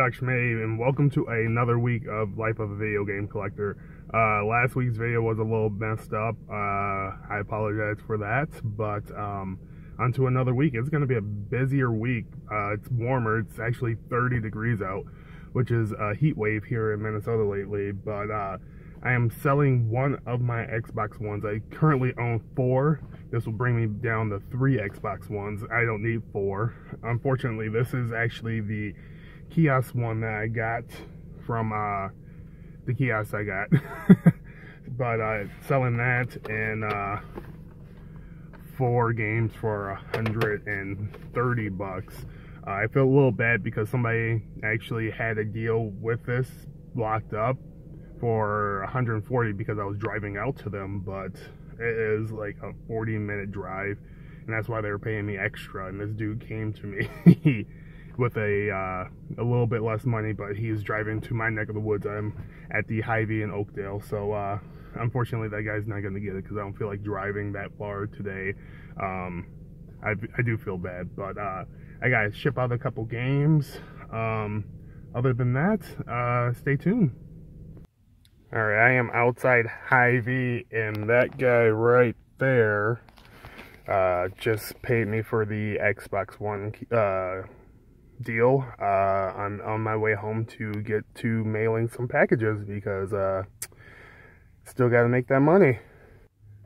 Dr. May, and welcome to another week of Life of a Video Game Collector. Last week's video was a little messed up. I apologize for that, but on to another week. It's going to be a busier week. It's warmer. It's actually 30 degrees out, which is a heat wave here in Minnesota lately, but I am selling one of my Xbox Ones. I currently own 4. This will bring me down to 3 Xbox Ones. I don't need 4. Unfortunately, this is actually the kiosk one that I got from the kiosk I got. But selling that and 4 games for $130. I feel a little bad because somebody actually had a deal with this locked up for $140 because I was driving out to them, but it is like a 40-minute drive, and that's why they were paying me extra. And this dude came to me with a little bit less money, but he's driving to my neck of the woods. I'm at the Hy-Vee in Oakdale, so unfortunately that guy's not going to get it because I don't feel like driving that far today. I do feel bad, but I got to ship out a couple games. Other than that, stay tuned. Alright, I am outside Hy-Vee, and that guy right there just paid me for the Xbox One deal. I'm on my way home to get to mailing some packages because still got to make that money.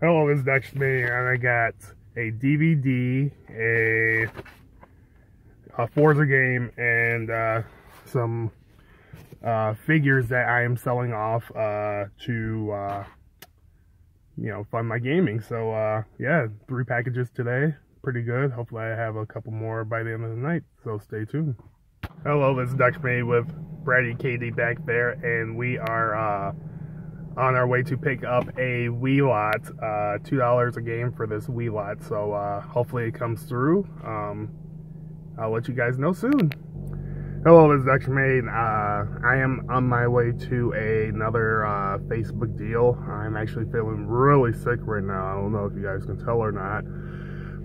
Hello, this is Dr. May, and I got a DVD, a Forza game, and some figures that I am selling off to fund my gaming. So yeah, 3 packages today. Pretty good. Hopefully I have a couple more by the end of the night, so stay tuned. Hello, this is Dr. May with Brady KD back there, and we are on our way to pick up a Wii Lot. $2 a game for this Wii Lot, so hopefully it comes through. I'll let you guys know soon. Hello, this is Dr. May. I am on my way to another Facebook deal. I'm actually feeling really sick right now. I don't know if you guys can tell or not.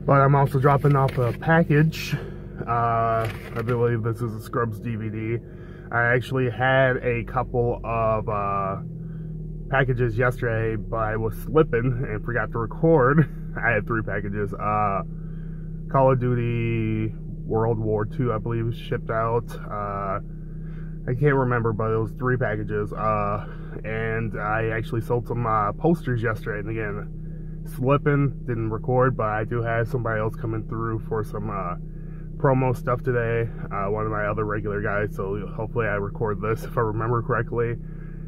But I'm also dropping off a package. I believe this is a Scrubs DVD. I actually had a couple of packages yesterday, but I was slipping and forgot to record. I had 3 packages. Call of Duty World War II, I believe, shipped out. I can't remember, but it was 3 packages. And I actually sold some posters yesterday. And again, slipping, didn't record, but I do have somebody else coming through for some promo stuff today. One of my other regular guys, so hopefully I record this if I remember correctly.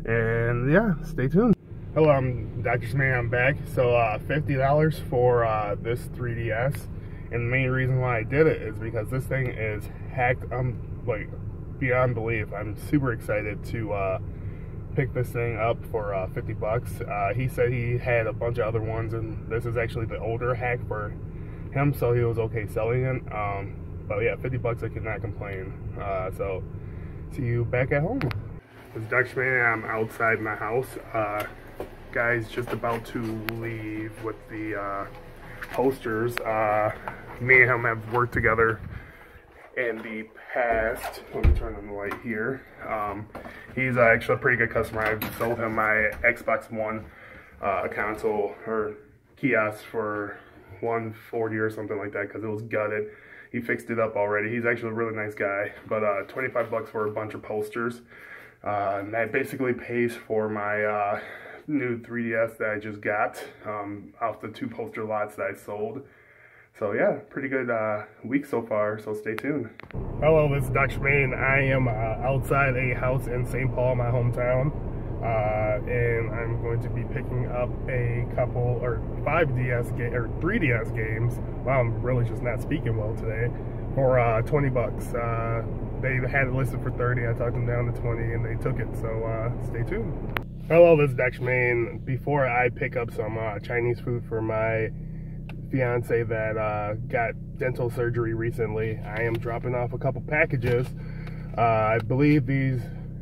And yeah, stay tuned. Hello, I'm Dr. Smay. I'm back. So $50 for this 3DS. And the main reason why I did it is because this thing is hacked, like, beyond belief. I'm super excited to pick this thing up for 50 bucks. He said he had a bunch of other ones, and this is actually the older hack for him, so he was okay selling it. But yeah, 50 bucks, I cannot complain. So, see you back at home. This is Dr. May. I'm outside my house. Guy's just about to leave with the posters. Me and him have worked together in the past. Let me turn on the light here. He's actually a pretty good customer. I've sold him my Xbox One console or kiosk for $140 or something like that because it was gutted. He fixed it up already. He's actually a really nice guy. But 25 bucks for a bunch of posters. And that basically pays for my new 3DS that I just got off the 2 poster lots that I sold. So yeah, pretty good week so far, so stay tuned. Hello, this is Dr. May, and I am outside a house in St. Paul, my hometown. And I'm going to be picking up a couple, or 3 DS games. Wow, I'm really just not speaking well today. For 20 bucks. They had it listed for 30. I talked them down to 20, and they took it, so stay tuned. Hello, this is Dr. May, and before I pick up some Chinese food for my fiance that got dental surgery recently, I am dropping off a couple packages. I believe these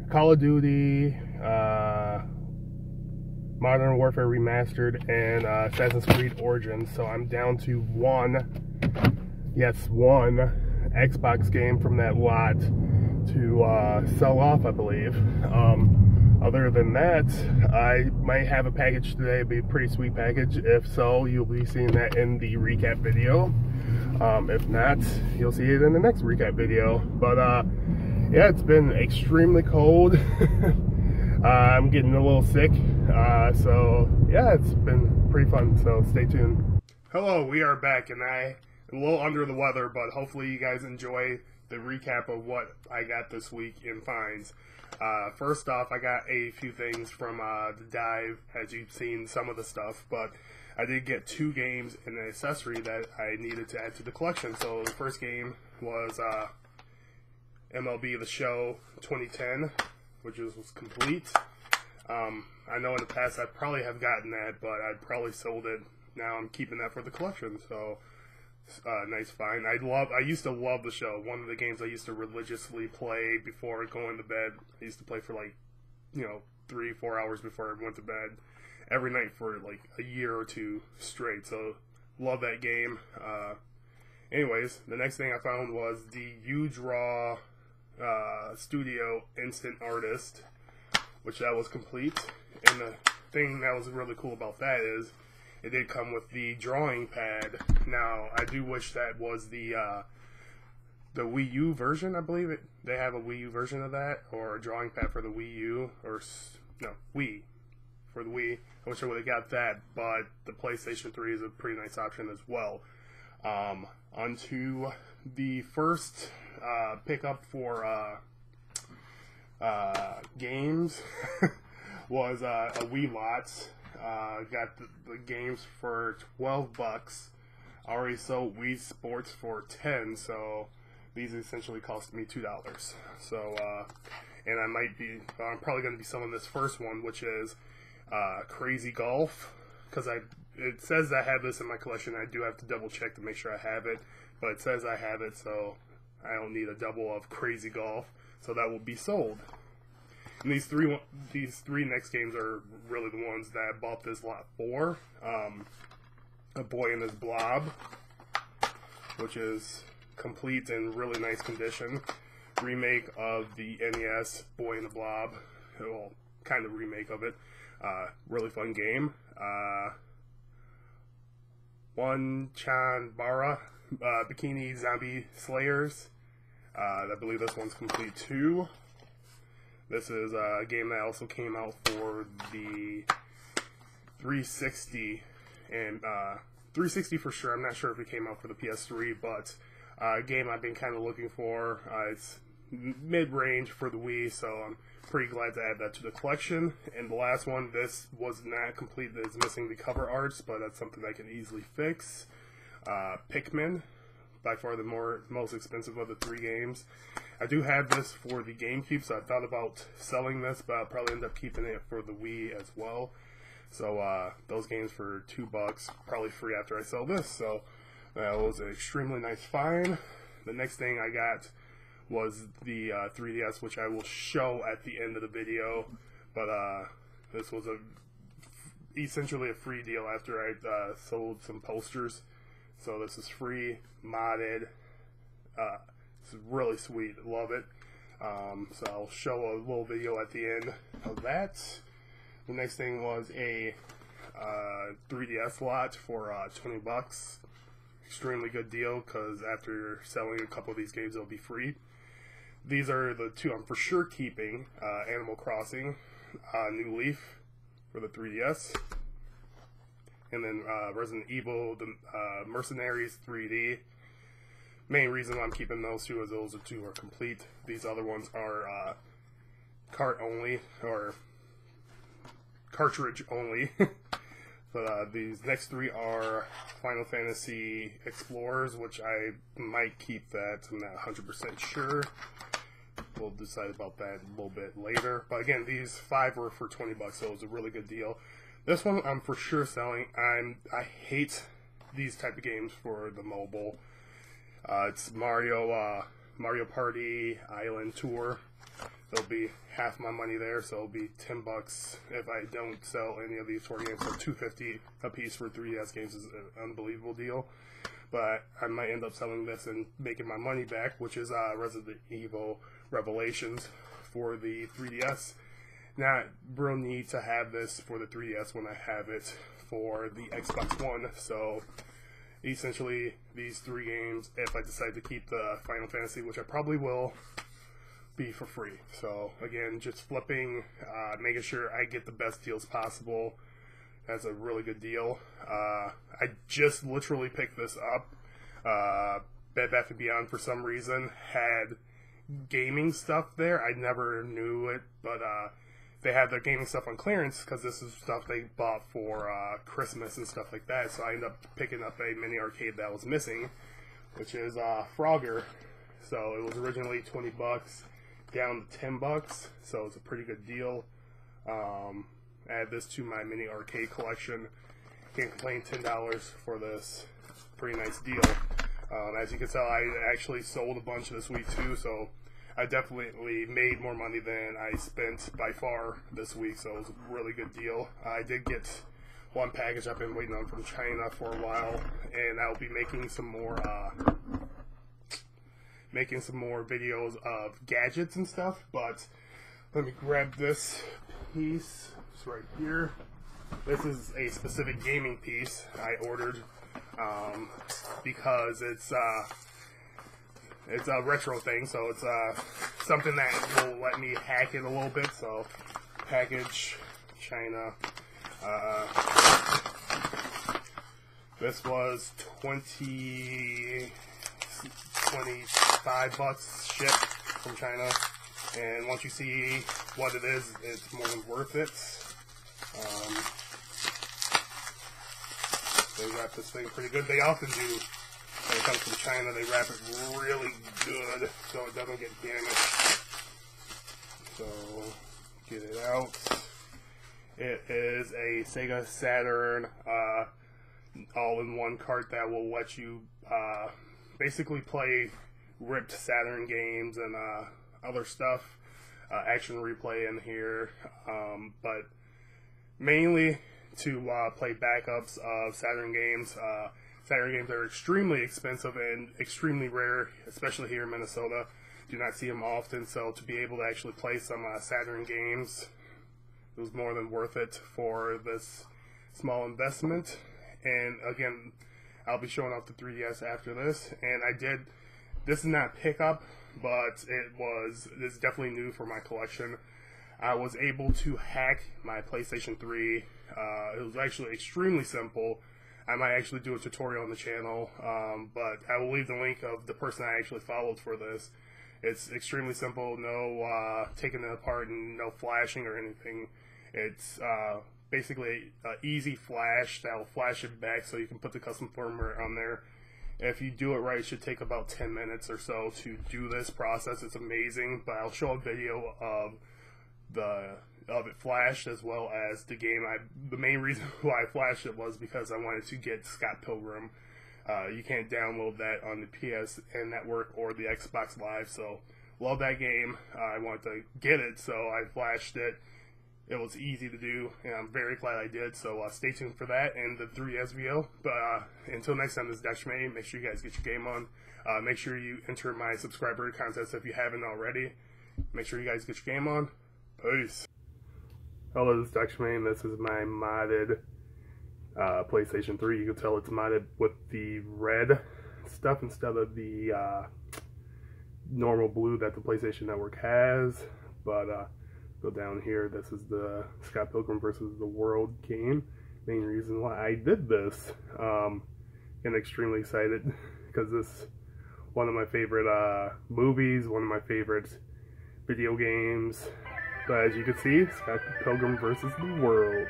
Call of Duty, Modern Warfare Remastered, and Assassin's Creed Origins. So I'm down to 1 Xbox game from that lot to sell off, I believe. Other than that, I might have a package today. It'll be a pretty sweet package. If so, you'll be seeing that in the recap video. If not, you'll see it in the next recap video. But yeah, it's been extremely cold. I'm getting a little sick. So yeah, it's been pretty fun. So stay tuned. Hello, we are back, and I'm a little under the weather, but hopefully you guys enjoy the recap of what I got this week in finds. First off, I got a few things from the dive, as you've seen some of the stuff, but I did get 2 games and an accessory that I needed to add to the collection. So the first game was MLB The Show 2010, which was complete. I know in the past I probably have gotten that, but I probably sold it. Now I'm keeping that for the collection, so nice find. I used to love The Show. One of the games I used to religiously play before going to bed. I used to play for like, 3-4 hours before I went to bed every night for like a year or 2 straight. So love that game. Anyways, the next thing I found was the UDraw Studio Instant Artist, which that was complete. And the thing that was really cool about that is it did come with the drawing pad. Now, I do wish that was the Wii U version, I believe it. They have a Wii U version of that, or a drawing pad for the Wii U, or no, Wii, for the Wii. I wish I would have got that, but the PlayStation 3 is a pretty nice option as well. Onto the first pickup for games was a Wii Lots. Got the games for $12. I already sold Wii Sports for $10, so these essentially cost me $2. So, and I'm probably going to be selling this first one, which is Crazy Golf, because it says I have this in my collection. I do have to double check to make sure I have it, but it says I have it, so I don't need a double of Crazy Golf, so that will be sold. And these three next games are really the ones that I bought this lot for. A Boy and His Blob, which is complete in really nice condition. Remake of the NES Boy and the Blob. Well, kind of remake of it. Really fun game. One Chanbara Bikini Zombie Slayers. I believe this one's complete too. This is a game that also came out for the 360, and 360 for sure. I'm not sure if it came out for the PS3, but a game I've been kind of looking for. It's mid-range for the Wii, so I'm pretty glad to add that to the collection. And the last one, this was not complete. It's missing the cover arts, but that's something I can easily fix. Pikmin, by far the most expensive of the 3 games. I do have this for the GameCube, so I thought about selling this, but I'll probably end up keeping it for the Wii as well. So those games for $2, probably free after I sell this. So that was an extremely nice find. The next thing I got was the 3DS, which I will show at the end of the video. But this was essentially a free deal after I sold some posters. So this is free, modded. It's really sweet. Love it. So I'll show a little video at the end of that. The next thing was a 3DS lot for $20. Extremely good deal, because after selling a couple of these games, it'll be free. These are the 2 I'm for sure keeping. Animal Crossing, New Leaf for the 3DS. And then Resident Evil, the Mercenaries 3D. Main reason why I'm keeping those 2 is those 2 are complete. These other ones are cart only, or cartridge only. But these next 3 are Final Fantasy Explorers, which I might keep that. I'm not 100% sure. We'll decide about that a little bit later. But again, these 5 were for $20, so it was a really good deal. This one I'm for sure selling. I hate these type of games for the mobile. It's Mario Party Island Tour. it'll be half my money there, so it'll be $10 if I don't sell any of these 4 games. So $250 a piece for 3DS games is an unbelievable deal. But I might end up selling this and making my money back, which is Resident Evil Revelations for the 3DS. Not real need to have this for the 3DS when I have it for the Xbox One. So essentially, these 3 games, if I decide to keep the Final Fantasy, which I probably will, be for free. So again, just flipping, making sure I get the best deals possible. That's a really good deal. I just literally picked this up. Bed Bath & Beyond, for some reason, had gaming stuff there. I never knew it, but they had their gaming stuff on clearance because this is stuff they bought for Christmas and stuff like that. So I ended up picking up a mini arcade that was missing, which is Frogger. So it was originally $20, down to $10, so it's a pretty good deal. Add this to my mini arcade collection. Can't complain, $10 for this. Pretty nice deal. As you can tell, I actually sold a bunch this week too, so I definitely made more money than I spent by far this week, so it was a really good deal. I did get one package I've been waiting on from China for a while, and I'll be making some more videos of gadgets and stuff. But let me grab this piece. It's right here. This is a specific gaming piece I ordered because it's a retro thing, so it's something that will let me hack it a little bit. So package, China. This was $25 shipped from China, and once you see what it is, it's more than worth it. They wrap this thing pretty good. They often do, when it comes from China, they wrap it really good so it doesn't get damaged. So, get it out. It is a Sega Saturn all-in-one cart that will let you basically play ripped Saturn games and other stuff. Action Replay in here, but mainly to play backups of Saturn games. Saturn games are extremely expensive and extremely rare, especially here in Minnesota. Do not see them often, so to be able to actually play some Saturn games, it was more than worth it for this small investment. And again, I'll be showing off the 3DS after this. And this is not pickup, but it's definitely new for my collection. I was able to hack my PlayStation 3. It was actually extremely simple. I might actually do a tutorial on the channel, but I will leave the link of the person I actually followed for this. It's extremely simple, no taking it apart and no flashing or anything. It's basically an easy flash that will flash it back so you can put the custom firmware on there. If you do it right, it should take about 10 minutes or so to do this process. It's amazing, but I'll show a video of it flashed as well as the game. The main reason why I flashed it was because I wanted to get Scott Pilgrim. You can't download that on the PSN network or the Xbox Live, so love that game. I wanted to get it, so I flashed it. It was easy to do, and I'm very glad I did, so stay tuned for that and the 3DS video. But until next time, this is Dr. Schmay. Make sure you guys get your game on. Make sure you enter my subscriber contest if you haven't already. Make sure you guys get your game on. Peace. Hello, this is Dr. Schmay, and this is my modded PlayStation 3. You can tell it's modded with the red stuff instead of the normal blue that the PlayStation Network has. But go down here, this is the Scott Pilgrim versus the World game. Main reason why I did this. And extremely excited because this is one of my favorite movies, one of my favorite video games. But as you can see, Scott Pilgrim versus the World.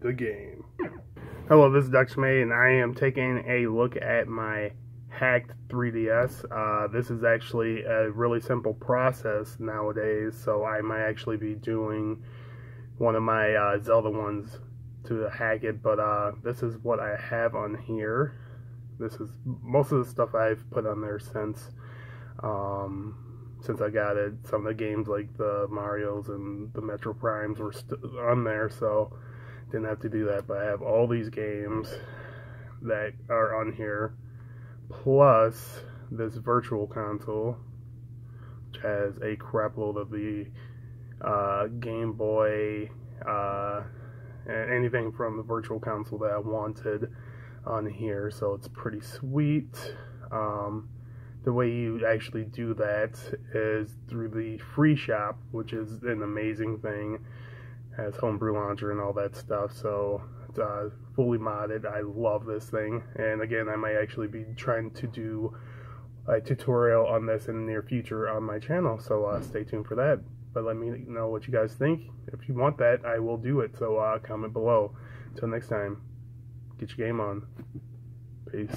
The game. Hello, this is Dr. Schmay, and I am taking a look at my hacked 3DS. This is actually a really simple process nowadays, so I might actually be doing one of my Zelda ones to hack it, but this is what I have on here. This is most of the stuff I've put on there since. Since I got it, some of the games like the Marios and the Metro Primes were on there, so didn't have to do that. But I have all these games that are on here, plus this virtual console, which has a crapload of the Game Boy, anything from the virtual console that I wanted on here, so it's pretty sweet. The way you actually do that is through the free shop, which is an amazing thing. It has homebrew launcher and all that stuff, so it's fully modded. I love this thing, and again, I might actually be trying to do a tutorial on this in the near future on my channel, so stay tuned for that. But let me know what you guys think. If you want that, I will do it, so comment below. Until next time, get your game on. Peace.